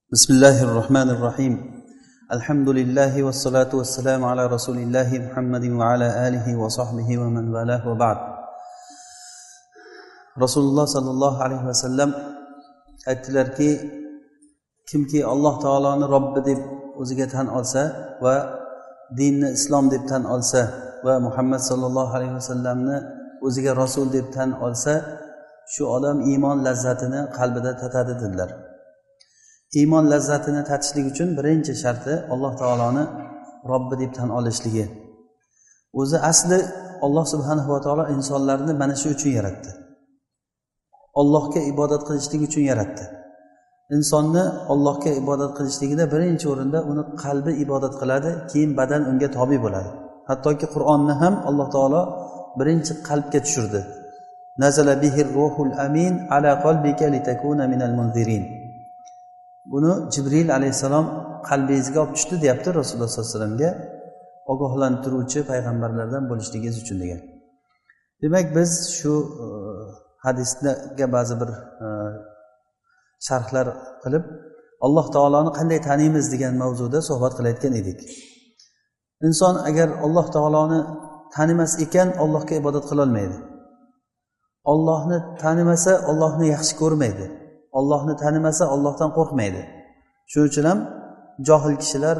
Bismillahirrahmanirrahim. Alhamdulillahi wassalatu wassalamu ala rasulillahi Muhammadin wa ala alihi wa sahbihi wa man walah wa ba'd. Rasululloh sallallohu alayhi vasallam aytdilarki, kimki Alloh taoloni Robbi deb o'ziga tan olsa va dinni islom deb tan olsa va Muhammad sallallohu alayhi vasallamni o'ziga rasul deb tan olsa, shu odam iymon lazzatini qalbida tatadi dedilar. Iymon lazzatini tatishlik uchun birinchi sharti Alloh taoloni Robbi deb tan olishligi. O'zi asli Alloh subhanahu va taolo insonlarni mana shu uchun yaratdi. Allohga ibodat qilishlik uchun yaratdi. Insonni Allohga ibodat qilishligida birinchi o'rinda uni qalbi ibodat qiladi, keyin badan unga tobe bo'ladi. Hattoki Qur'onni ham Alloh taolo birinchi qalbga tushirdi. Nazala bihir ruhul amin ala qalbika litakuna minal munzirin. Buni Jibril alayhissalom qalbingizga olib tushdi deyapti Rasululloh sollallohu alayhi vasallamga, ogohlantiruvchi payg'ambarlardan bo'lishligingiz uchun degan. Demak, biz shu hadisga ba'zi bir sharhlar qilib Alloh taoloni qanday taniymiz degan mavzuda suhbat qilayotgan edik. Inson agar Alloh taoloni tanimas ekan Allohga ibodat qila olmaydi. Allohni tanimasa Allohni yaxshi ko'rmaydi. Allohni tanimasa Allohdan qo'rqmaydi. Shuning uchun ham johil kishilar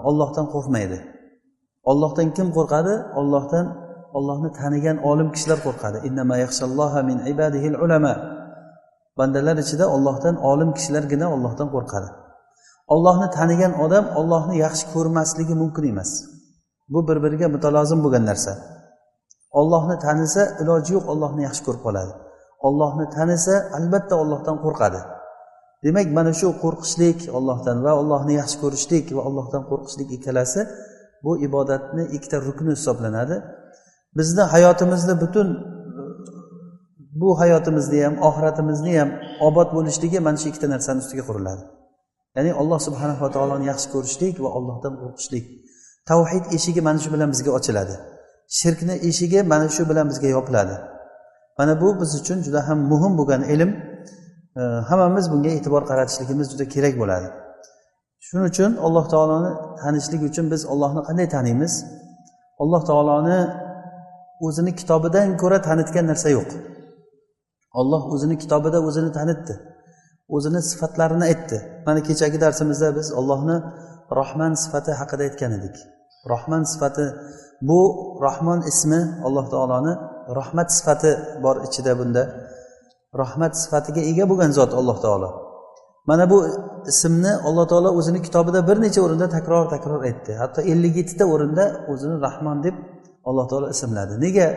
Allohdan qo'rqmaydi. Allohdan kim qo'rqadi? Allohni tanigan olim kishilar qo'rqadi. Innama yaxshalloha min ibadihil ulama. Bandalar ichida Allohdan olim kishilargina Allohdan qo'rqadi. Allohni tanigan odam Allohni yaxshi ko'rmasligi mumkin emas. Bu bir-biriga mutolazim bo'lgan narsa. Allohni tanisa iloji yo'q Allohni yaxshi ko'rib qoladi. Allohni tanisa albatta Allohdan qo'rqadi. Demak, mana shu qo'rqishlik Allohdan va Allohni yaxshi ko'rishlik va Allohdan qo'rqishlik ikkalasi bu ibodatni ikkita rukni hisoblanadi. Bizni hayotimizni butun bu hayotimizni ham, oxiratimizni ham obod bo'lishligi mana shu ikkita narsaning ustiga quriladi. Ya'ni Alloh subhanahu va taoloni yaxshi ko'rishlik va Allohdan qo'rqishlik. Tavhid eshigi mana shu bilan bizga ochiladi. Shirkni eshigi mana shu bilan bizga yopiladi. Mana bu biz uchun juda ham muhim bo'lgan ilm. Hammamiz bunga e'tibor qaratishligimiz juda kerak bo'ladi. Shuning uchun Alloh taoloni tanishlik uchun biz Allohni qanday taniymiz? Alloh taoloni o'zini kitobidan ko'ra tanitgan narsa yo'q. Alloh o'zini kitobida o'zini tanitdi. O'zini sifatlarini aytdi. Mana kechagi darsimizda biz Allohni Rahman sifati haqida aytgan edik. Rahman sifati bu Rahmon ismi Alloh taoloni rahmat sifati bor ichida bunda. Rahmat sifatiga ega bo'lgan zot Alloh taolo. Mana bu ismni Alloh taolo o'zini kitobida bir necha o'rinda takror aytdi. Hatto 57 ta o'rinda o'zini Rahmon deb Alloh taolo ismladi. Nega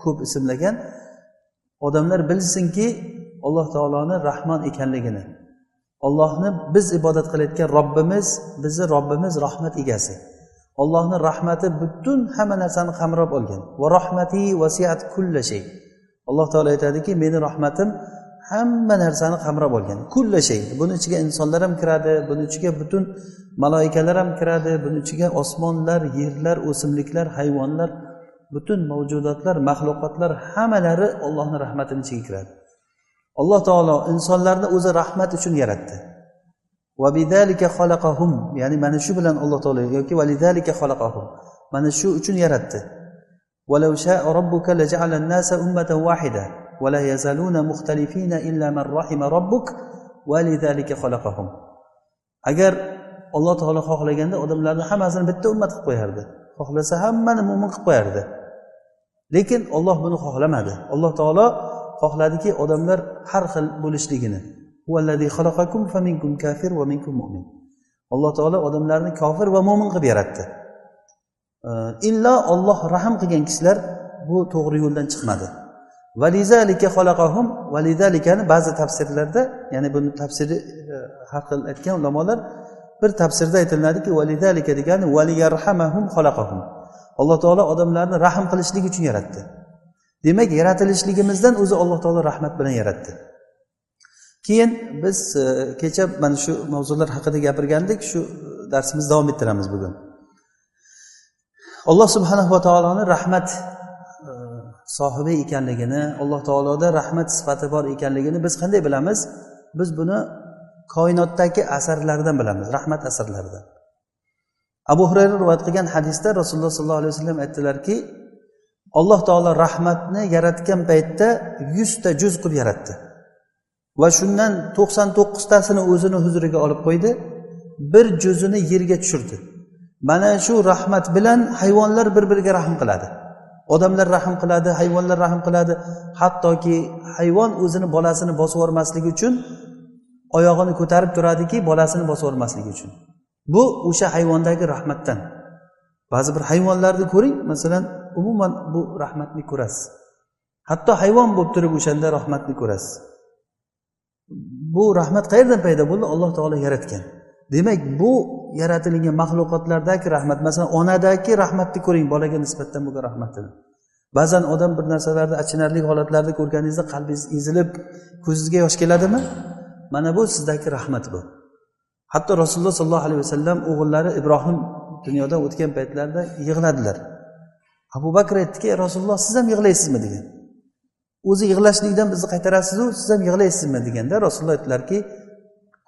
ko'p ismlagan? Odamlar bilsinki, Alloh taoloni Rahmon ekanligini. Allohni biz ibodat qilayotgan Robbimiz, bizning Robbimiz rahmat egasi. Allohning rahmati butun hamma narsani qamrab olgan. Va rahmati vasiat kulli shay. Alloh taolo aytadiki, meni rahmatim hamma narsani qamrab olgan. Kulli shay. Buning ichiga insonlar ham kiradi, buning ichiga butun malaikalar ham kiradi, buning ichiga osmonlar, yerlar, o'simliklar, hayvonlar, butun mavjudotlar, maxluqotlar hammalari Allohning rahmatining ichiga kiradi. Alloh taolo insonlarni o'zi rahmat uchun yaratdi. Va bidalika xalaqahum, ya'ni mana shu bilan Alloh taolo yoki validalika xalaqahum, mana shu uchun yaratdi. Walau sha'a robbuka laja'ala an-nasa ummatan wahida wa la yazaluna mukhtalifina illa man rahima robbuk walidalika xalaqahum. Agar Alloh taolo xohlaganda odamlarni hammasini bitta ummat qilib qo'yardi. Xohlasa hammani mu'min qilib qo'yardi. Lekin Alloh buni xohlamadi. Alloh taolo xohladiki odamlar har xil bo'lishligini. Huvallazi xalaqakum faminkum kafir va minkum mu'min. Alloh taolo odamlarni kofir va mu'min qilib yaratdi. Illa Alloh rahim qilgan kishilar bu to'g'ri yo'ldan chiqmadi. Valizalika xalaqahum, valizalikani ba'zi tafsirlarda, ya'ni buni tafsiri har xil aytgan ulamolar, bir tafsirda aytiladiki, valizalika degani valiyarhamahum xalaqahum. Alloh taolo odamlarni rahim qilishlik uchun yaratdi. Demak, yaratilishligimizdan o'zi Alloh taolo rahmat bilan yaratdi. Keyin biz kecha mana shu mavzular haqida gapirgandik, shu darsimizni davom ettiramiz bugun. Alloh subhanahu va taoloning rahmat sohibi ekanligini, Alloh taoloda rahmat sifati bor ekanligini biz qanday bilamiz? Biz buni koinotdagi asarlardan bilamiz, rahmat asarlaridan. Abu Hurayra rivoyat qilgan hadisda Rasululloh sollallohu alayhi vasallam aytdilarki, Alloh taolo rahmatni yaratgan paytda 100 ta juz qilib yaratdi. Va shundan 99 tasini o'zini huzuriga olib qo'ydi, bir juzini yerga tushirdi. Mana shu rahmat bilan hayvonlar bir-biriga rahm qiladi. Odamlar rahm qiladi, hayvonlar rahm qiladi. Hattoki hayvon o'zini bolasini bosib yormasligi uchun oyog'ini ko'tarib turadiki, bolasini bosib yormasligi uchun. Bu o'sha hayvondagi rahmatdan. Ba'zi bir hayvonlarni ko'ring, masalan, umuman bu rahmatni ko'rasiz. Hatto hayvon bo'lib turib o'shanda rahmatni ko'rasiz. Bu rahmat qayerdan paydo bo'ldi? Alloh taolo yaratgan. Demak, bu yaratilgan mahluqotlardagi rahmat, masalan, onadagi rahmatni ko'ring, bolaga nisbatan bo'lgan rahmatini. Ba'zan odam bir narsalarda achinarli holatlarda ko'rganingizda qalbingiz ezilib, ko'zingizga yosh keladimi? Mana bu sizdagi rahmat bu. Hatto Rasululloh sollallohu alayhi vasallam o'g'illari Ibrohim dunyodan o'tgan paytlarida yig'ladilar. Abu Bakr aytdiki, Rasululloh siz ham yig'laysizmi degan. O'zi yig'lashlikdan bizni qaytarasiz-ku, siz ham yig'laysizmi deganda Rasululloh aytdilarki,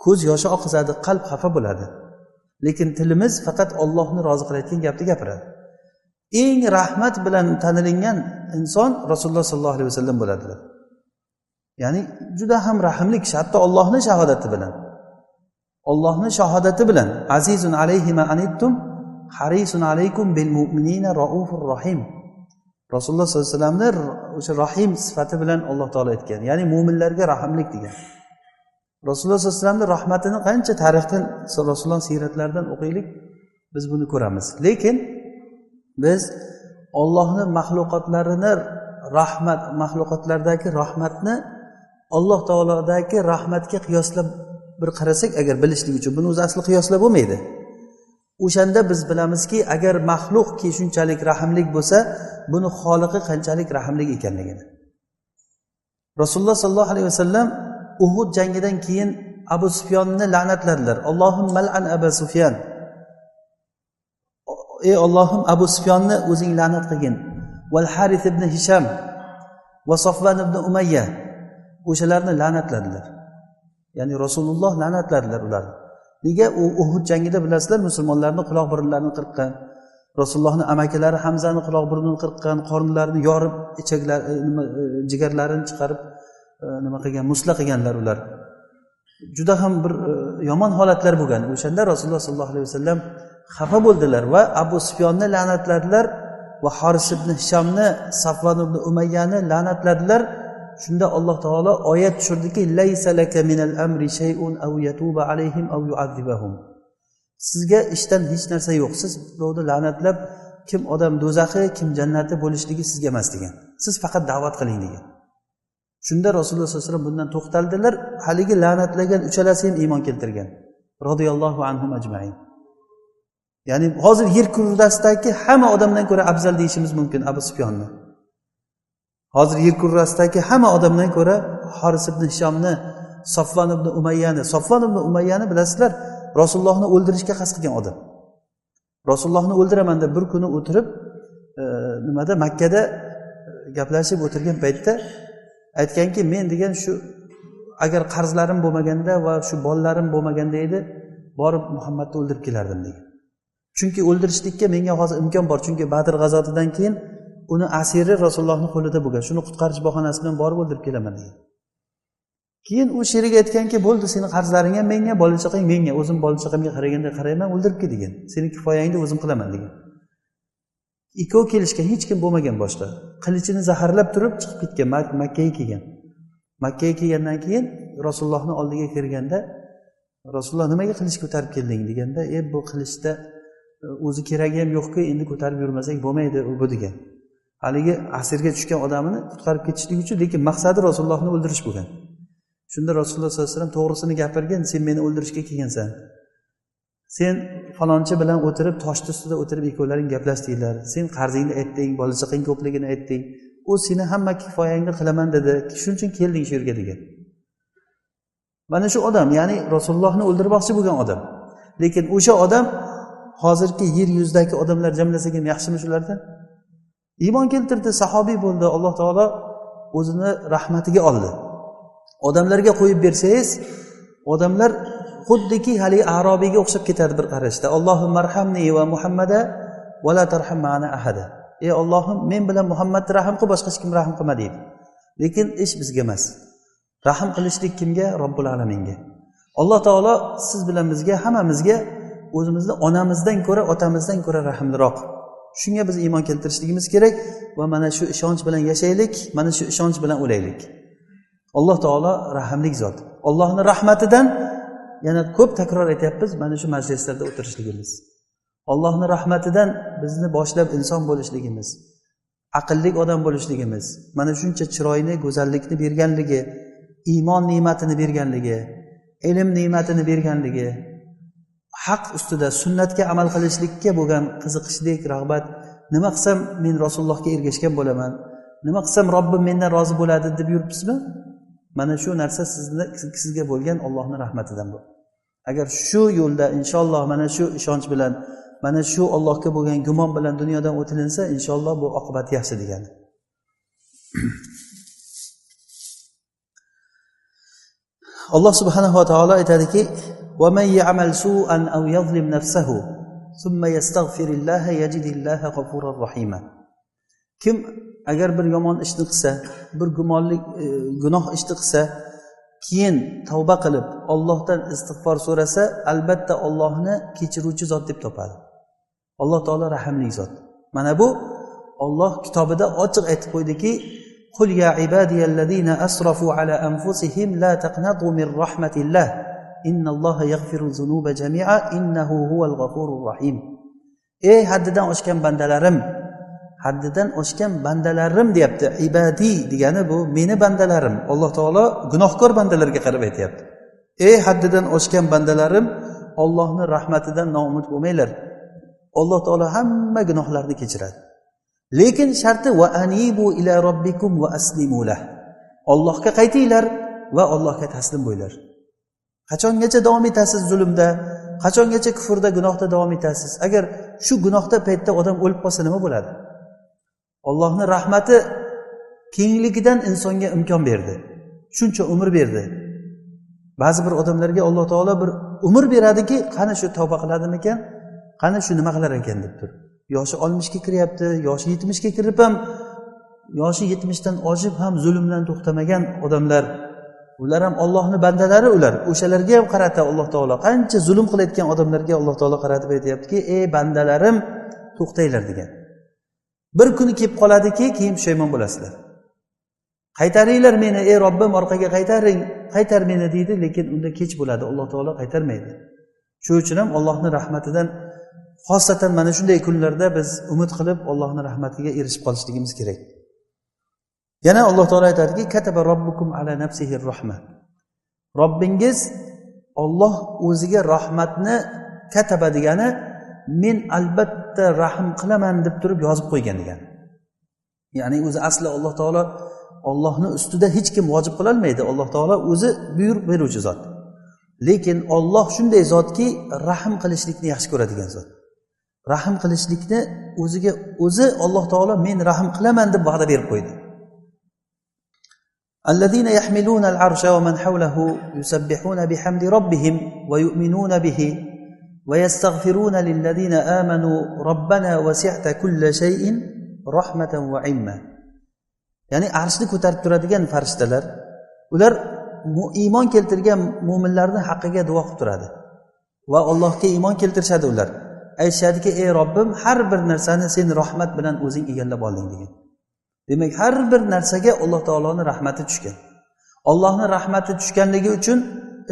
ko'z yoshi oqizadi, qalb xafa bo'ladi. Lekin tilimiz faqat Allohni rozi qilayotgan gapni gapiradi. Eng rahmat bilan tanilingan inson Rasululloh sollallohu alayhi vasallam bo'ladilar. Ya'ni juda ham rahimli kishi, hatto Allohning shahodati bilan. Allohning shahodati bilan azizun alayhi ma anittum harisun alaykum bil mu'minina raufur rahim. Rasululloh sollallohu alayhi vasallamning o'sha rahim sifati bilan Alloh taolo aytgan. Ya'ni mu'minlarga rahimlik degan. Rasululloh sollallohu alayhi vasallamning rahmatini qancha tarixdan, Rasululloh siyratlaridan o'qiylik, biz buni ko'ramiz. Lekin biz Allohning mahluqotlarini rahmat, mahluqotlardagi rahmatni Alloh taolodagi rahmatga qiyoslab bir qarasak, agar bilishlik uchun, buni o'zi asli qiyoslab bo'lmaydi. O'shanda biz bilamizki, agar maxluqki shunchalik rahimlik bo'lsa, buni xoliqi qanchalik rahimlik ekanligini. Rasululloh sollallohu alayhi vasallam Uhud jangidan keyin Abu Sufyonni la'natladilar. Allohumma mal'an Abu Sufyan. Ey Allohim, Abu Sufyonni o'zing la'nat qilgin. Val Harith ibn Hisham va Safvan ibn Umayya, o'shalarni la'natladilar. Ya'ni Rasululloh la'natladilar ularni. Nega? U Uhud jangida bilasizlar, musulmonlarning quloq burunlarini qirqqan, Rasulullohning amakilari Hamzani quloq burnini qirqqan, qornlarini yorib, ichaklar, jigarlarini chiqarib nima qilgan, musla qilganlar ular. Juda ham bir yomon holatlar bo'lgan. O'shanda Rasululloh sollallohu alayhi vasallam xafa bo'ldilar va Abu Sufyonni la'natladilar va Haris ibn Hishamni, Safvan ibn Umayyani la'natladilar. Shunda Alloh taolo oyat tushirdiki, laysa laka minal amri shay'un aw yatuba alayhim aw yu'adhibahum. Sizga ishdan hech narsa yo'q. Siz birovni la'natlab, kim odam do'zaxi, kim jannati bo'lishligi sizga emas degan. Siz faqat da'vat qiling degan. Shunda Rasululloh sollallohu alayhi vasallam bundan to'xtaldilar. Haligi la'natlagan uchalasi ham iymon keltirgan. Radhiyallohu anhum ajma'in. Ya'ni hozir yer kurrasidagi hamma odamdan ko'ra afzal deyishimiz mumkin Abu Sufyonni. Hozir yer kurrasidagi hamma odamdan ko'ra Haris ibn Hishamni, Safvan ibn Umayyani bilasizlar, Rasulullohni o'ldirishga qasd qilgan odam. Rasulullohni o'ldiraman deb bir kuni o'tirib, nimada Makkada gaplashib o'tirgan paytda aytganki, men degan shu agar qarzlarim bo'lmaganda va shu bolalarim bo'lmaganda edi, borib Muhammadni o'ldirib kelardim degan. Chunki o'ldirishlikka menga hozir imkon bor, chunki Badr g'azotidan keyin uni asiri Rasulullohning qo'lida bo'lgan. Shuni qutqarish bahonasi bilan borib o'ldirib kelaman degan. Keyin u sherik aytganki, bo'ldi, seni qarzlaring ham menga, bola chaqang menga, o'zim bola chaqamga qaraganda qarayman, o'ldirib ket degan. Seni kifoyangni o'zim qilaman degan. Ikkov kelishgan, hech kim bo'lmagan boshqa. Qilichini zaharlab turib chiqib ketgan, Makkaga kelgan. Makkaga kelgandan keyin Rasulullohning oldiga kirganda, Rasululloh nimaga qilich ko'tarib kelding deganda, bu qilichda o'zi keragi ham yo'q-ku, endi ko'tarib yurmasak bo'lmaydi bu degan. Haligi asirga tushgan odamini qutqarib ketishlik uchun, lekin maqsadi Rasulullohni o'ldirish bo'lgan. Shunda Rasululloh sollallohu alayhi vasallam to'g'risini gapirgan, sen meni o'ldirishga kelgansan. Sen falonchi bilan o'tirib, toshni ustida o'tirib ikkovlaring gaplashdinglar. Sen qarzingni aytding, bola chaqang ko'pligini aytding. U seni hamma kifoyangni qilaman dedi. Shuning uchun kelding shu yerga degan. Mana shu odam, ya'ni Rasulullohni o'ldirmoqchi bo'lgan odam. Lekin o'sha odam hozirgi yer yuzidagi odamlar jamlasak ham yaxshimi shulardan? Iymon keltirdi, sahobiy bo'ldi. Alloh taolo o'zini rahmatiga oldi. Odamlarga qo'yib bersangiz, odamlar xuddiki haligi arobiyga o'xshab ketadi bir qarashda. Allohumma arhamni va Muhammada va la tarham ma'ana ahada. Ey Allohim, men bilan Muhammadni rahm qil, boshqa hech kim rahm qilma deydi. Lekin ish bizga emas. Rahm qilishlik kimga? Robbul alaminga. Alloh taolo siz bilan bizga, hammamizga o'zimizni onamizdan ko'ra, otamizdan ko'ra rahmliroq. Shunga biz iymon keltirishligimiz kerak va mana shu ishonch bilan yashaylik, mana shu ishonch bilan o'laylik. Alloh taolo rahimli zot. Allohning rahmatidan yana ko'p takror aytyapmiz mana shu majlislarda o'tirishligimiz. Allohning rahmatidan bizni boshlab inson bo'lishligimiz, aqlli odam bo'lishligimiz, mana shuncha chiroyni, go'zallikni berganligi, iymon ne'matini berganligi, ilm ne'matini berganligi, haq ustida sunnatga amal qilishlikka bo'lgan qiziqishlik, rag'bat, nima qilsam men Rasulullohga ergashgan bo'laman, nima qilsam Robbim mendan rozi bo'ladi deb yuribsizmi? Mana shu narsa sizga bo'lgan Allohning rahmatidan bu. Agar shu yo'lda inshaalloh mana shu ishonch bilan, mana shu Allohga bo'lgan gumon bilan dunyodan o'tilinsa, inshaalloh bu oqibat yaxshi degani. Alloh subhanahu va taolo aytadiki: "Va man ya'mal su'an aw yadhlim nafsahu, thumma yastaghfirillaha yajidillaha g'afurur rahima." Kim agar bir yomon ishni qilsa, bir gunoh ishni qilsa, keyin tavba qilib Allohdan istig'for so'rasa, albatta Allohni kechiruvchi zot deb topadi. Alloh taolo rahimli zot. Mana bu Alloh kitobida ochiq aytib qo'ydiki: "Qul ya ibadiyallazina asrafu ala anfusihim la taqnatu min rahmatillah. Innalloha yaghfiru zunuba jami'a innahu huval g'afurur rahim." Ey haddidan oshgan bandalarim, haddidan oshgan bandalarim deyapti. Ibadiy degani bu meni bandalarim. Alloh taolo gunohkor bandalarga qarab aytayapti. Ey haddidan oshgan bandalarim, Allohning rahmatidan noumid bo'lmanglar. Alloh taolo hamma gunohlarni kechiradi. Lekin sharti va anibu ila robbikum va aslimu lah. Allohga qaytinglar va Allohga taslim bo'linglar. Qachongacha davom etasiz zulmda? Qachongacha kufrda, gunohda davom etasiz? Agar shu gunohda paytda odam o'lib qolsa nima bo'ladi? Allohning rahmati kengligidan insonga imkon berdi. Shuncha umr berdi. Ba'zi bir odamlarga Alloh taolo bir umr beradiki, qani shu tavba qiladimikan? Qani shu nima qilar ekan deb tur. Yoshi 60 ga kiryapti, yoshi 70 ga kirib ham, yoshi 70 dan oshib ham zulmdan to'xtamagan odamlar, ular ham Allohning bandalari ular. O'shalarga ham qarata Alloh taolo qancha zulm qilayotgan odamlarga Alloh taolo qaratib aytayaptiki: "Ey bandalarim, to'xtanglar" degan. Bir kuni kelib qoladiki, keyin pushaymon bo'lasizlar. Qaytaringlar meni, ey Robbim, orqaga qaytaring, qaytar meni deydi, lekin unda kech bo'ladi. Alloh taolo qaytarmaydi. Shuning uchun ham Allohning rahmatidan, xosatan mana shunday kunlarda biz umid qilib Allohning rahmatiga erishib qolishligimiz kerak. Yana Alloh taolo aytadiki: "Kataba robbukum ala nafsihi rahma." Robbingiz Alloh o'ziga rahmatni kataba degani men albatta rahm qilaman deb turib yozib qo'ygan degan. Ya'ni o'zi asli Alloh taolo Allohning ustida hech kim vojib qila olmaydi. Alloh taolo o'zi buyruq beruvchi zot. Lekin Alloh shunday zotki, rahm qilishlikni yaxshi ko'radigan zot. Rahm qilishlikni o'ziga o'zi Alloh taolo men rahm qilaman deb va'da berib qo'ydi. Allazina yahmiluna al-arsha wa man hawlahu yusabbihuna bihamdi robbihim va yu'minuna bihi va yastaghfiruna lillazina amanu robbana wasi'ta kulla shay'in rahmatan va ilma. Ya'ni arshni ko'tarib turadigan farishtalar, ular iymon keltirgan mu'minlarning haqqiga duo qilib turadi va Allohga iymon keltirishadi ular. Aytishadiki: "Ey Robbim, har bir narsani sen rahmat bilan o'zing egallab olding" degan. Demak, har bir narsaga Alloh taoloning rahmati tushgan. Allohning rahmati tushganligi uchun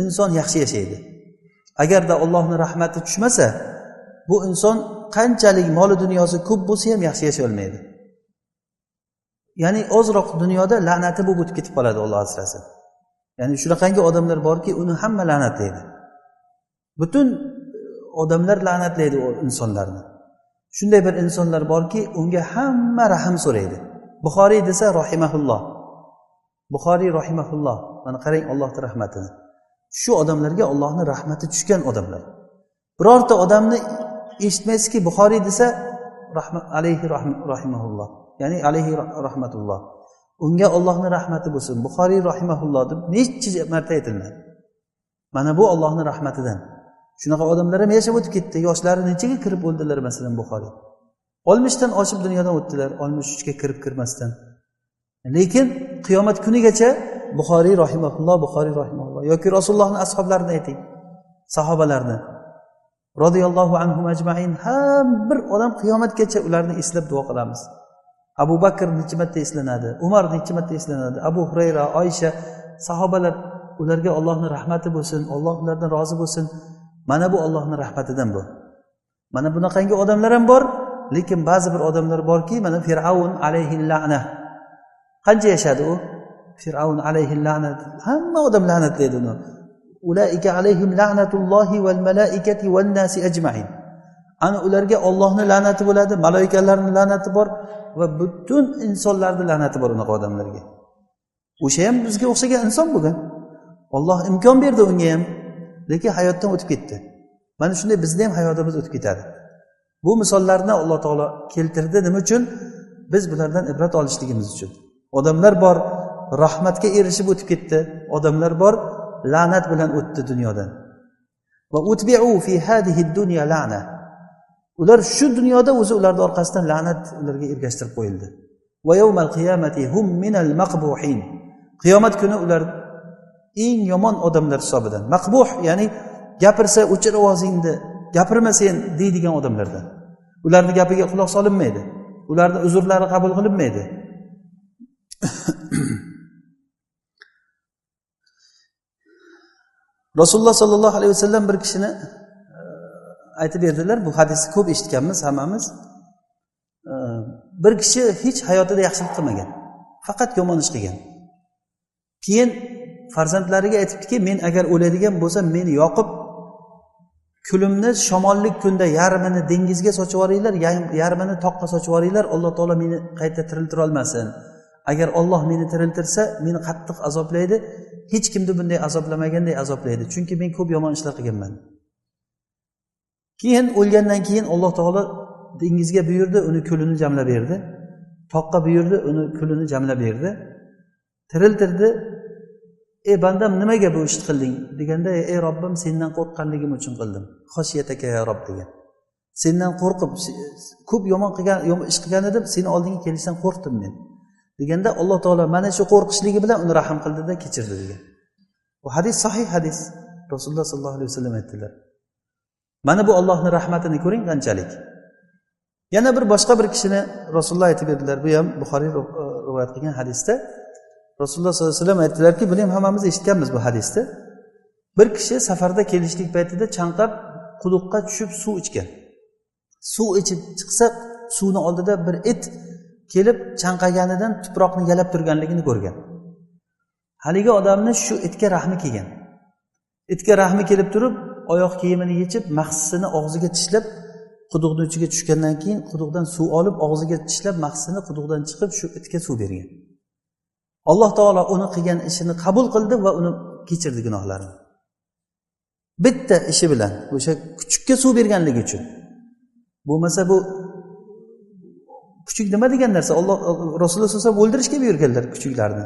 inson yaxshi yashaydi. Agarda Allohning rahmati tushmasa, bu inson qanchalik moli dunyosi ko'p bo'lsa ham yaxshi yashay olmaydi. Ya'ni ozroq dunyoda la'nati bo'lib o'tib ketib qoladi, Alloh asrasin. Ya'ni shunaqangi odamlar borki, uni hamma la'natlaydi. Butun odamlar la'natlaydi insonlarni. Shunday bir insonlar borki, unga hamma rahm so'raydi. Buxoriy desa rahimahulloh. Buxoriy rahimahulloh. Mana qarang Allohning rahmatini. Shu odamlarga Allohning rahmati tushgan odamlar. Birorta odamni eshitmaysizki, Buxoriy desa alayhi rahimahulloh. Ya'ni alayhi rahmatulloh. Unga Allohning rahmati bo'lsin. Buxoriy rahimahulloh deb necha marta aytiladi. Mana bu Allohning rahmatidan. Shunaqa odamlar ham yashab o'tib ketdi. Yoshlari nechaga kirib o'ldilar masalan Buxoriy. 60 dan oshib dunyodan o'tdilar, 63 ga kirib-kirmasdan. Lekin qiyomat kunigacha Buxoriy rahimahulloh yoki Rasulullohning ashoblarini ayting, sahobalarni radhiyallohu anhum ajma'in, har bir odam qiyomatgacha ularni eslab duo qilamiz. Abu Bakr necha marta eslanadi, Umar necha marta eslanadi, Abu Hurayra, Oysha, sahobalar, ularga Allohning rahmati bo'lsin, Alloh ulardan rozi bo'lsin. Mana bu Allohning rahmatidan bu. Mana bunaqangi odamlar ham bor, lekin ba'zi bir odamlar borki, mana Fir'avn alayhi la'na. Qancha yashadi u? Fir'avn alayhi la'na. Hamma odam la'natlaydi uni. Ulaika alayhim la'natullohi val malaikati wan nasi ajma'in. Ana ularga Allohning la'nati bo'ladi, malaikalarning la'nati bor va butun insonlarning la'nati bor unaqa odamlarga. O'sha ham bizga o'xshagan inson bo'lgan. Alloh imkon berdi unga ham, lekin hayotdan o'tib ketdi. Mana shunday bizning ham hayotimiz o'tib ketadi. Bu misollarni Alloh taolo keltirdi nima uchun? Biz bulardan ibrat olishligimiz uchun. Odamlar bor rahmatga erishib o'tib ketdi, odamlar bor la'nat bilan o'tdi dunyodan. Va utbi'u fi hadhihi ad-dunya la'na. Ular shu dunyoda o'zi ularning orqasidan la'nat ularga ergashtirib qo'yildi. Va yawmal qiyamati hum minal maqbuhin. Qiyomat kuni ular eng yomon odamlar hisobidan. Maqbuh ya'ni gapirsa o'chir ovozingni, gapirma sen deydigan odamlardan. Ularning gapiga quloq solinmaydi. Ularning uzrlari qabul qilinmaydi. Rasululloh sallallohu alayhi vasallam bir kishini aytib berdilar. Bu hadisni ko'p eshitganmiz hammamiz. Bir kishi hech hayotida yaxshilik qilmagan, faqat yomon ish qilgan. Keyin farzandlariga aytibdiki, men agar o'ladigan bo'lsam, meni yoqib, kulimni shamollik kunda yarmini dengizga sochib yuboringlar, yarmini toqqa sochib yuboringlar, Alloh taolo meni qayta tiriltira olmasin. Agar Alloh meni tiriltirsa, meni qattiq azoblaydi. Hech kimni bunday azoblamaganday azoblaydi. Chunki men ko'p yomon ishlar qilganman. Keyin o'lgandan keyin Alloh taolo dengizga buyurdi, uni kulini jamlab berdi. Toqqa buyurdi, uni kulini jamlab berdi. Tiriltirdi. Ey bandam, nimaga bu ishni qilding deganda, ey Robbim, sendan qo'rqqanligim uchun qildim. Xoshiyataka ya Robb degan. Sendan qo'rqib, ko'p yomon ish qilgan edim, seni oldingga kelishdan qo'rqdim men. Deganda Alloh taolo mana shu qo'rqishligi bilan uni rahim qildida kechirdi degan. Bu hadis sahih hadis. Rasululloh sallallohu alayhi vasallam aytdilar. Mana bu Allohning rahmatini ko'ring qanchalik. Yana bir boshqa bir kishini Rasululloh aytib berdilar. Bu ham Buxoriy rivoyat qilgan hadisda Rasululloh sallallohu alayhi vasallam aytdilarki, buni ham hammamiz eshitganmiz bu hadisni. Bir kishi safarda kelishlik paytida chanqab quduqqa tushib suv ichgan. Suv ichib chiqsa, suvning oldida bir it kelib chanqaganidan tuproqni yalab turganligini ko'rgan. Haligi odamni shu itga rahmi kelgan. Itga rahmi kelib turib, oyoq kiyimini yechib, mahsisini og'ziga tishlab, quduqning ichiga tushgandan keyin quduqdan suv olib, og'ziga tishlab, mahsisini quduqdan chiqib shu itga suv bergan. Alloh taolo uni qilgan ishini qabul qildi va uni kechirdi gunohlarini. Bitta ishi bilan, o'sha kuchukka suv berganligi uchun. Bo'lmasa bu kuchuk nima degan narsa? Alloh Rasululloh sollallohu alayhi vasallam o'ldirishga buyurganlar kuchuklarni.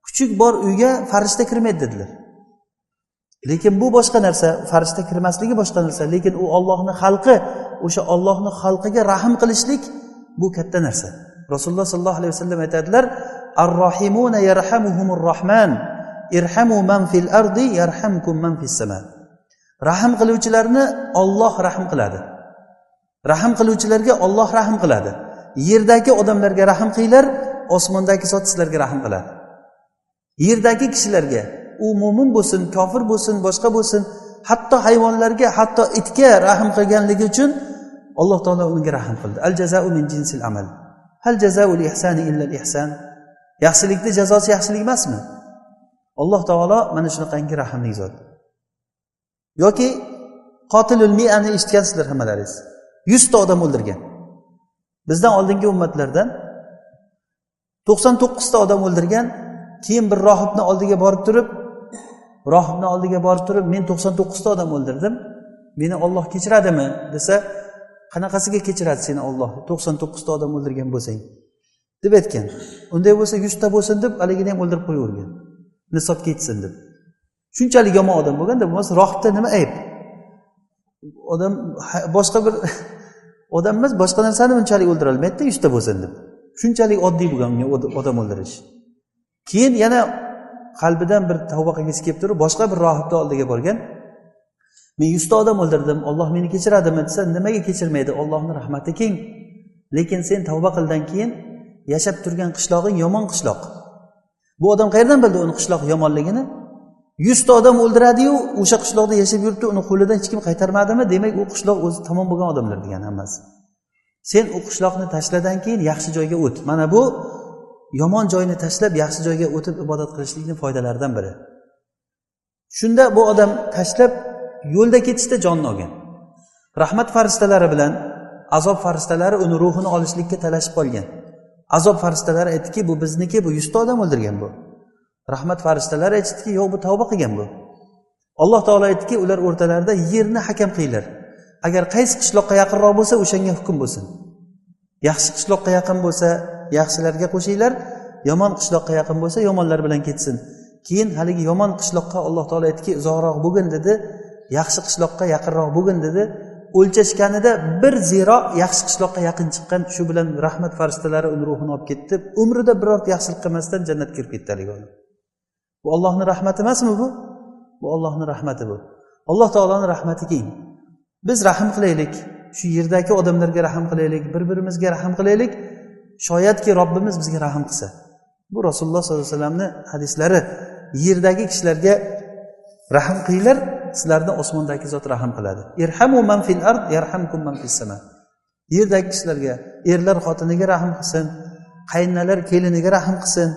Kuchuk bor uyga farishta kirmaydi dedilar. Lekin bu boshqa narsa, farishta kirmasligi boshqa narsa, lekin u Allohning xalqi, o'sha Allohning xalqiga rahm qilishlik bu katta narsa. Rasululloh sollallohu alayhi vasallam aytadilar: "Ar-rahimuna yarhamuhumur rahman, irhamu man fil ardi yarhamkum man fis sama." Rahm qiluvchilarni Alloh rahm qiladi. Rahm qiluvchilarga Alloh rahm qiladi. Yerdagi odamlarga rahm qilinglar, osmondagi zot sizlarga rahm qiladi. Yerdagi kishilarga, u mo'min bo'lsin, kofir bo'lsin, boshqa bo'lsin, hatto hayvonlarga, hatto itga rahm qilganligi uchun Alloh taolo unga rahm qildi. Al jazaa'u min jinsil amal. Hal jazaa'ul ihsani illa al ihsan. Yaxshilikning jazosi yaxshilik emasmi? Alloh taolo mana shunaqangi rahmli zot. Yoki qotilul mi'ani eshitgansizlar hammalaringiz. 100 ta odam o'ldirgan. Bizdan oldingi ummatlardan 99 ta odam o'ldirgan. Keyin bir rohibning oldiga borib turib, men 99 ta odam o'ldirdim. Meni Alloh kechiradimi desa, qanaqasiga kechiradi seni Alloh? 99 ta odam o'ldirgan bo'lsang deb aytgan. Unday bo'lsa 100 ta bo'lsin deb, haligini ham o'ldirib qo'yavergan. Nisobga yetsin deb. shunchalik yomon odam bo'lganda, bo'lmasa rohibda nima ayb? Odam boshqa bir odam emas, boshqa narsani unchalik o'ldira olmaydi-da, usta bo'lsin deb. Shunchalik oddiy bo'lgan unga odam o'ldirish. Keyin yana qalbidan bir tavba qilgisi kelib turib, boshqa bir rohibni oldiga borgan. Men 100 ta odam o'ldirdim, Alloh meni kechiradimi desa, nimaga kechirmaydi? Allohning rahmati keng. Lekin sen tavba qildan keyin yashab turgan qishlog'ing yomon qishloq. Bu odam qayerdan bildi uni qishloq yomonligini? 100 ta odam o'ldiradi-yu, o'sha qishloqda yashab yuribdi, uni qo'lidan hech kim qaytarmadimi? Demak, u qishloq o'zi tamom bo'lgan odamlar degan hammasi. Sen u qishloqni tashladan keyin yaxshi joyga o't. Mana bu yomon joyni tashlab yaxshi joyga o'tib ibodat qilishlikning foydalaridan biri. Shunda bu odam tashlab yo'lda ketishda jonini olgan. Rahmat faristalari bilan azob faristalari uni ruhini olishlikka talashib qolgan. Azob faristalari aytdiki, bu bizniki, bu 100 ta odam o'ldirgan bu. Rahmat faristalari aytdiki, yo'q, bu tavba qilgan bu. Alloh taolo aytdiki, ular o'rtalarida yerni hakam qilinglar. Agar qaysi qishloqqa yaqinroq bo'lsa, o'shanga hukm bo'lsin. Yaxshi qishloqqa yaqin bo'lsa, yaxshilarga qo'shinglar, yomon qishloqqa yaqin bo'lsa, yomonlar bilan ketsin. Keyin haligi yomon qishloqqa Alloh taolo aytdiki, uzoqroq bo'lgin dedi, yaxshi qishloqqa yaqinroq bo'lgin dedi. O'lchashganida bir ziro yaxshi qishloqqa yaqin chiqqan, shu bilan rahmat faristalari uni ruhini olib ketdi. Umrida biror yaxshilik qilmasdan jannatga kirib ketdi. Bu Allohning rahmati emasmi bu? Bu Allohning rahmati bu. Alloh taoloning rahmati keng. Biz rahim qilaylik, shu yerdagi odamlarga rahim qilaylik, bir-birimizga rahim qilaylik. Shoyatki Robbimiz bizga rahim qilsa. Bu Rasululloh sollallohu alayhi vasallamning hadislari. Yerdagi kishilarga rahim qilinglar, sizlardan osmondagi zot rahim qiladi. Irhamu man fil ard yarhamkum man fis sama. Yerdagi kishilarga, erlar xotiniga rahim qilsin, qayinnalar keliniga rahim qilsin.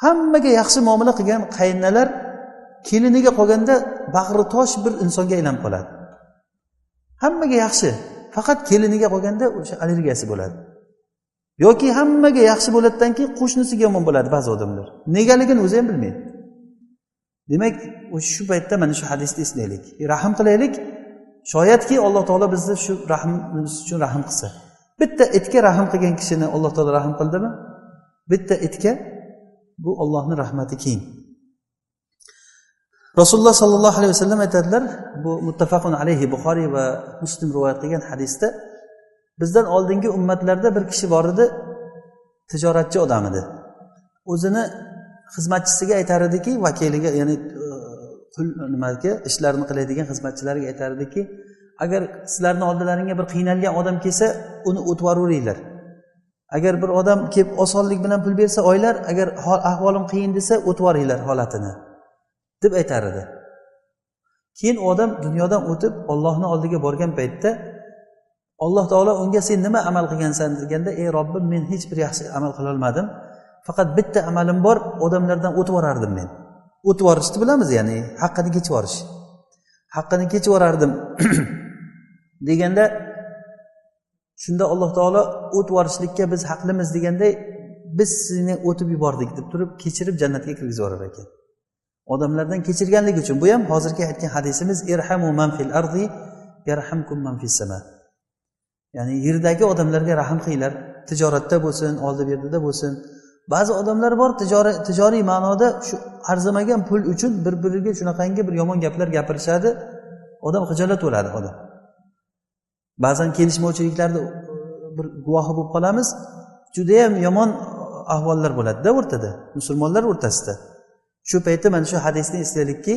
Hammaga yaxshi muomala qilgan qayinnalar keliniga qolganda bag'ri tosh bir insonga aylanib qoladi. Hammaga yaxshi, faqat keliniga qolganda o'sha allergiyasi bo'ladi. Yoki hammaga yaxshi bo'ladidan keyin qo'shnisiga yomon bo'ladi ba'zi odamlar. Negaligini o'zi ham bilmaydi. Demak, shu paytda mana shu hadisni eslaylik. Rahim qilaylik. Shoyatki Alloh taolo bizni shu rahmimiz uchun rahim qilsa. Bitta itga rahim qilgan kishini Alloh taolo rahim qildimi? Bitta itga bu Allohning rahmati keng. Rasululloh sallallohu alayhi vasallam aytadilar, bu muttafaqun alayhi Buxoriy va Muslim rivoyat qilgan hadisda, bizdan oldingi ummatlarda bir kishi bor edi, tijoratchi odam edi. O'zini xizmatchisiga aytar ediki, vakiliga, ya'ni nimaga ishlarni qiladigan xizmatchilariga aytar ediki, agar sizlarning oldilaringga bir qiynalgan odam kelsa, uni o'tvaveringlar. Agar bir odam kelib osonlik bilan pul bersa, oylar, agar ahvolim qiyin desa, o'tvaringlar holatini deb aytar edi. Keyin u odam dunyodan o'tib Allohning oldiga borgan paytda Alloh taolo unga sen nima amal qilgansan deganda, ey Robbim, men hech bir yaxshi amal qila olmadim. Faqat bitta amalim bor, odamlardan o'tib yorardim men. O'tib yorishni bilamiz, ya'ni haqqini kechib yorish. Haqqini kechib yorardim deganda, shunda Alloh taolo o'tib yorishlikka biz haqlimiz deganda, biz sizni o'tib yubordik deb turib kechirib jannatga kirgizib yorar ekan. Odamlardan kechirganlik uchun. Bu ham hozirgi aytgan hadisimiz irhamu man fil ardi yarhamkum man fis sama. Ya'ni yerdagi odamlarga rahim qilinglar, tijoratda bo'lsin, oldi berdida bo'lsin. Ba'zi odamlar bor, tijoriy ma'noda shu arzimagan pul uchun bir-biriga shunaqangi bir yomon gaplar gapirishadi. Odam xijolat bo'ladi odam. Ba'zan kelishmovchiliklarda bir guvohi bo'lib qolamiz. Juda ham yomon ahvollar bo'ladi-da o'rtada, musulmonlar o'rtasida. Shu paytda mana shu hadisni eslaylikki,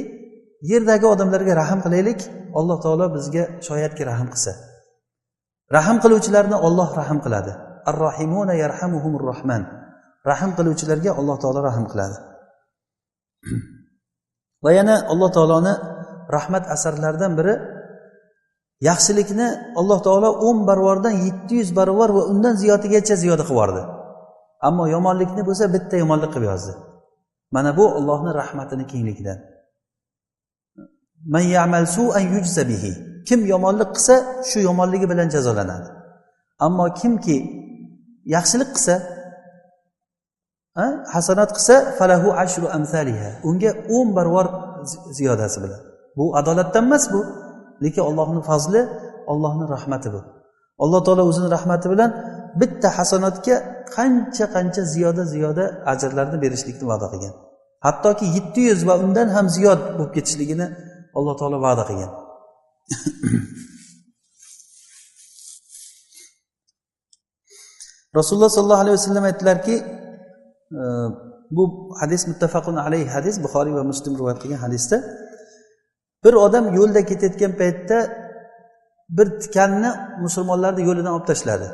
yerdagi odamlarga rahim qilaylik, Alloh taolo bizga shoyatki rahim qilsa. Rahim qiluvchilarni Alloh rahim qiladi. Ar-rahimuna yarhamuhumur rahman. Rahim qiluvchilarga Alloh taolo rahim qiladi. Va yana Alloh taoloning rahmat asarlaridan biri, yaxshilikni Alloh taolo 10 barobardan 700 barobar va undan ziyodigacha ziyoda qilib yubordi. Ammo yomonlikni bo'lsa bitta yomonlik qilib yozdi. Mana bu Allohning rahmatining kengligidan. Man ya'mal su'an yujza bihi. Kim yomonlik qilsa, shu yomonligi bilan jazolanadi. Ammo kimki yaxshilik qilsa, hasanat qilsa, falahu ashru amsaliha. Unga 10 barobar ziyodasi bilan. Bu adolatdan emas bu, lekin Allohning fazli, Allohning rahmati bu. Alloh taolo o'zining rahmati bilan bitta hasanatga qancha ziyoda ajrlarni berishlikni va'da qilgan. Hattoki 700 va undan ham ziyod bo'lib ketishligini Alloh taolo va'da qilgan. Rasululloh sollallohu alayhi vasallam aytdilarki, bu hadis muttafaqun alayhi hadis, Buxoriy va Muslim rivoyat qilgan hadisda, bir odam yo'lda ketayotgan paytda bir tikanni musulmonlarni yo'lidan olib tashladi.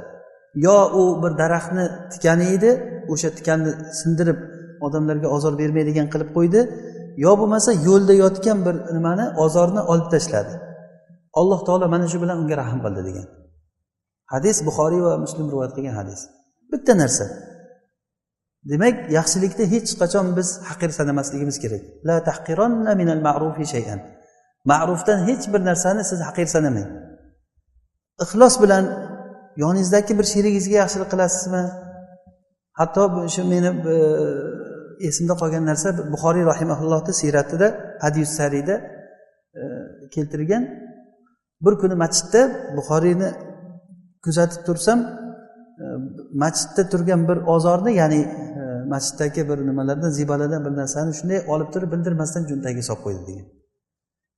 Yo u bir daraxtni tikani edi, o'sha tikanni sindirib odamlarga ozor bermaydigan qilib qo'ydi, yo bo'lmasa yo'lda yotgan bir nimani, ozorni olib tashladi. Alloh taolo mana shu bilan unga rahim qildi degan. Hadis Buxoriy va Muslim rivoyat qilgan hadis. Bitta narsa. Demak, yaxshilikni hech qachon biz haqir sanamasligimiz kerak. La tahqiranna minal ma'rufi shay'an. Ma'rufdan hech bir narsani siz haqir sanamang. Ixlos bilan yoningizdagi bir sherigingizga yaxshilik qilasizmi? Hatto shu meni esimda qolgan narsa, Buxoriy rahimahullohning siyratida, Hadis Sariyda keltirgan. Bir kuni masjidda Buxoriyni kuzatib tursam, masjidda turgan bir ozorni, ya'ni masjiddagi bir nimalardan, zibalardan bir narsani shunday olib turib bildirmasdan cho'ntagiga solib qo'ydi degan.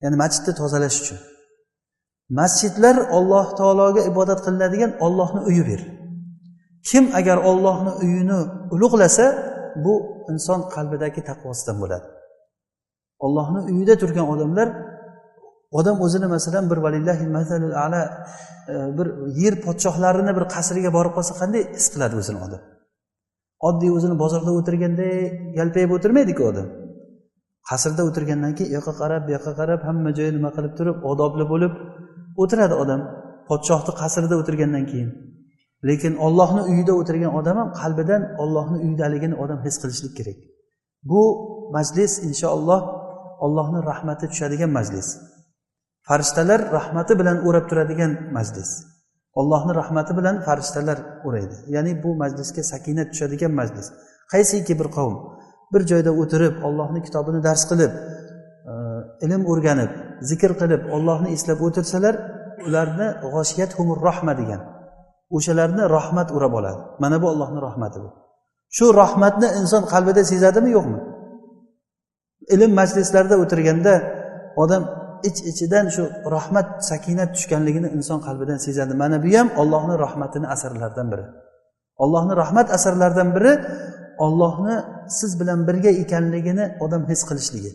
Ya'ni masjidni tozalash uchun. Masjidlar Alloh taologa ibodat qilinadigan Allohning uyidir. Kim agar Allohning uyini ulug'lasa, bu inson qalbidagi taqvosidan bo'ladi. Allohning uyida turgan odam o'zini masalan bir valillahi masalul a'la bir yer podshohlarini bir qasriga borib qolsa qanday his qiladi o'zini odam? Oddiy o'zini bozorda o'tirganda yalpayib o'tirmaydi-ku odam. Qasrda o'tirgandan keyin yoqqa qarab, bu yoqqa qarab, hamma joyi nima qilib turib, odobli bo'lib o'tiradi odam. Podshohning qasrida o'tirgandan keyin. Lekin Allohning uyida o'tirgan odam ham qalbidan Allohning uyidaligini odam his qilishlik kerak. Bu majlis inshaalloh Allohning rahmati tushadigan majlis. Farishtalar rahmati bilan o'rab turadigan majlis. Allohning rahmati bilan farishtalar o'raydi. Ya'ni bu majlisga sakinat tushadigan majlis. Qaysiki bir qavm bir joyda o'tirib, Allohning kitobini dars qilib, ilm o'rganib, zikr qilib, Allohni eslab o'tirsalar, ularni g'oshiyatuhumur rahma degan. O'shalarni rahmat o'rab oladi. Mana bu Allohning rahmati bu. Shu rahmatni inson qalbida sezadimi, yo'qmi? Ilm majlislarida o'tirganda odam ichidan shu rahmat, sakinat tushganligini inson qalbidan sezadi. Mana bu ham Allohning rahmatining asarlaridan biri. Allohning rahmat asarlaridan biri Allohni siz bilan birga ekanligini odam his qilishligi.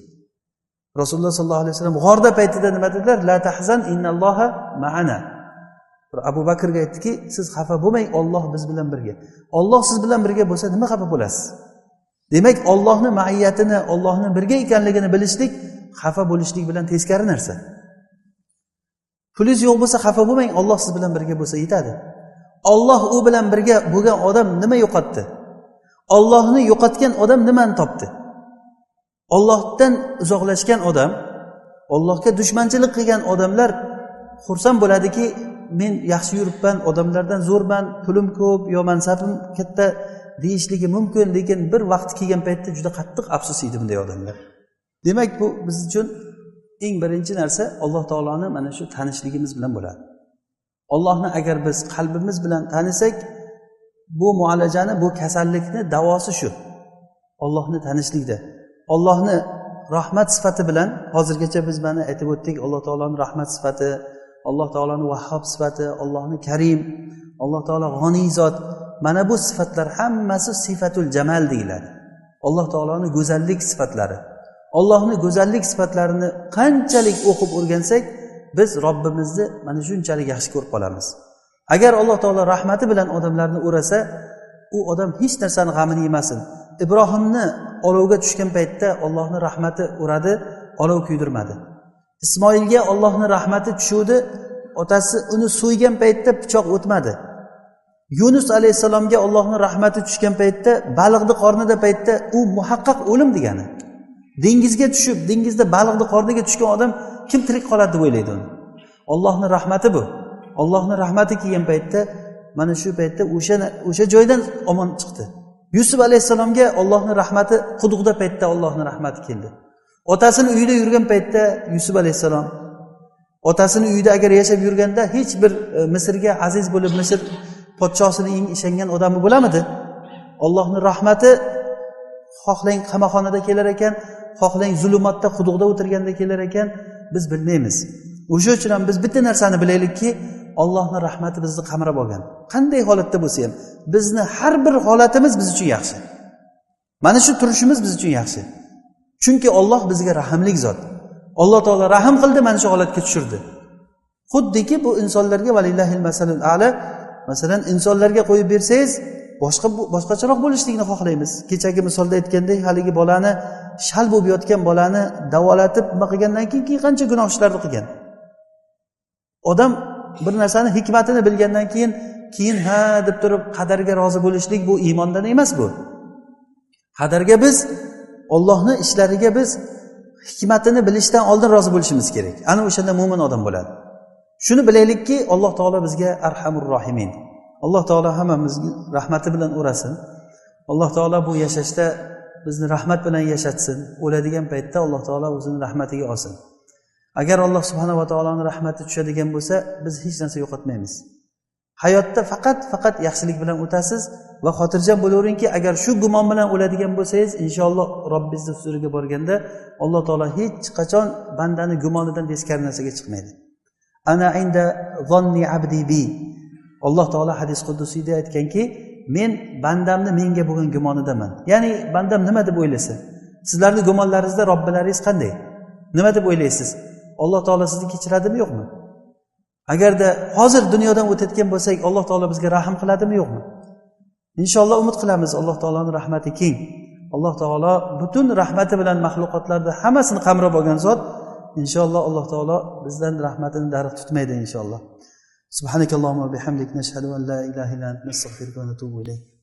Rasululloh sollallohu alayhi vasallam g'orda paytida nima dedilar? La tahzan innalloha ma'ana. Abu Bakrga aytdiki, siz xafa bo'lmang, Alloh biz bilan birga. Alloh siz bilan birga bo'lsa nima xafa bo'lasiz? Demak, Allohning ma'iyatini, Allohning birga ekanligini bilishlik xafa bo'lishlik bilan teskari narsa. Pulingiz yo'q bo'lsa xafa bo'lmang, Alloh siz bilan birga bo'lsa yetadi. Alloh u bilan birga bo'lgan odam nima yo'qotdi? Allohni yo'qotgan odam nimani topdi? Allohdan uzoqlashgan odam, Allohga dushmanchilik qilgan odamlar xursand bo'ladiki, men yaxshi yuribman, odamlardan zo'rman, pulim ko'p, yo mansabim katta deyishligi mumkin, lekin bir vaqt kelgan paytda juda qattiq afsus edi bunday odamlar. Demak, bu biz uchun eng birinchi narsa Alloh taoloni mana shu tanishligimiz bilan bo'ladi. Allohni agar biz qalbimiz bilan tanisak, bu muolajani, bu kasallikni davosi shu. Allohni tanishlikda. Allohni rahmat sifati bilan hozirgacha biz mana aytib o'tdik, Alloh taoloning rahmat sifati, Alloh taoloning Vahhab sifati, Allohning Karim, Alloh taolo G'oniy zot. Mana bu sifatlar hammasi sifatul jamal deyiladi. Alloh taoloning go'zallik sifatlari. Allohning go'zallik sifatlarini qanchalik o'qib o'rgansak, biz Robbimizni mana shunchalik yaxshi ko'rib qolamiz. Agar Alloh taolo rahmati bilan odamlarni o'rasa, u odam hech narsani g'amini yemasin. Ibrohimni olovga tushgan paytda Allohning rahmati uradi, olov kuydirmadi. Ismoilga Allohning rahmati tushuvdi, otasi uni so'ygan paytda pichoq o'tmadi. Yunus alayhisalomga Allohning rahmati tushgan paytda, baliqning qornida paytda u muhaqqaq o'lim degani. Dengizga tushib, dengizda baliqning qorniga tushgan odam kim tirik qoladi deb o'ylaydi uni. Allohning rahmati bu. Allohning rahmati kelgan paytda mana shu paytda o'sha joydan omon chiqdi. Yusuf alayhisalomga Allohning rahmati quduqda paytda Allohning rahmati keldi. Otasini uyida yurgan paytda Yusuf alayhisalom otasini uyida agar yashab yurganda hech bir Misrga aziz bo'lib Misr podshosining eng ishongan odami bo'lamidi? Allohning rahmati xohlang qamoqxonada kelar ekan, xohlang zulmatda quduqda o'tirganda kelar ekan, biz bilmaymiz. O'sha uchun ham biz bitta narsani bilaylikki, Allohning rahmati bizni qamrab olgan. Qanday holatda bo'lsa ham, bizni har bir holatimiz biz uchun yaxshi. Mana shu turishimiz biz uchun yaxshi. Chunki Alloh bizga rahimli zot. Alloh taolo rahim qildi, mana shu holatga tushirdi. Xuddiki bu insonlarga valillahil masalul a'la, masalan, insonlarga qo'yib bersangiz, boshqacharoq bo'lishligini xohlaymiz. Kechagi misolda aytgandek, haligi bolani shal bo'lib yotgan bolani davolatib nima qilgandan keyin qancha gunoh ishlarni qilgan. Odam bir narsani hikmatini bilgandan keyin ha deb turib qadarga rozi bo'lishlik bu iymondan emas bu. Qadarga biz Allohning ishlariga biz hikmatini bilishdan oldin rozi bo'lishimiz kerak. Ana o'shanda mo'min odam bo'ladi. Shuni bilaylikki, Alloh taolo bizga arhamur rohimin. Alloh taolo hammamizni rahmati bilan o'rasin. Alloh taolo bu yashashda bizni rahmat bilan yashatsin. O'ladigan paytda Alloh taolo o'zining rahmatiga olsin. Agar Alloh subhanahu va taoloning rahmati tushadigan bo'lsa, biz hech narsa yo'qotmaymiz. Hayotda faqat yaxshilik bilan o'tasiz va xotirjam bo'laveringki, agar shu gumon bilan o'ladigan bo'lsangiz, inshaalloh Robbingiz huzuriga borganda Alloh taolo hech qachon bandani gumonidan teskari narsaga chiqmaydi. Ana inda zonni abdi bi. Alloh taolo hadis qudusiyda aytganki, men bandamni menga bo'lgan gumonidaman. Ya'ni bandam nima deb o'ylasa, sizlarning gumonlaringizda Robbilaringiz qanday? Nima deb o'ylaysiz? Alloh taolo sizni kechiradimi, yo'qmi? Agarda hozir dunyodan o'tayotgan bo'lsak, Alloh taolo bizga rahim qiladimi, yo'qmi? Inshaalloh umid qilamiz, Alloh taoloning rahmati keng. Alloh taolo butun rahmati bilan mahluqotlarda hammasini qamrab olgan zot. Inshaalloh Alloh taolo bizdan rahmatini darig' tutmaydi inshaalloh. Subhanakallohumma va bihamdik nashhadu an la ilaha illa anta nastaghfiruka va natubu ilayk.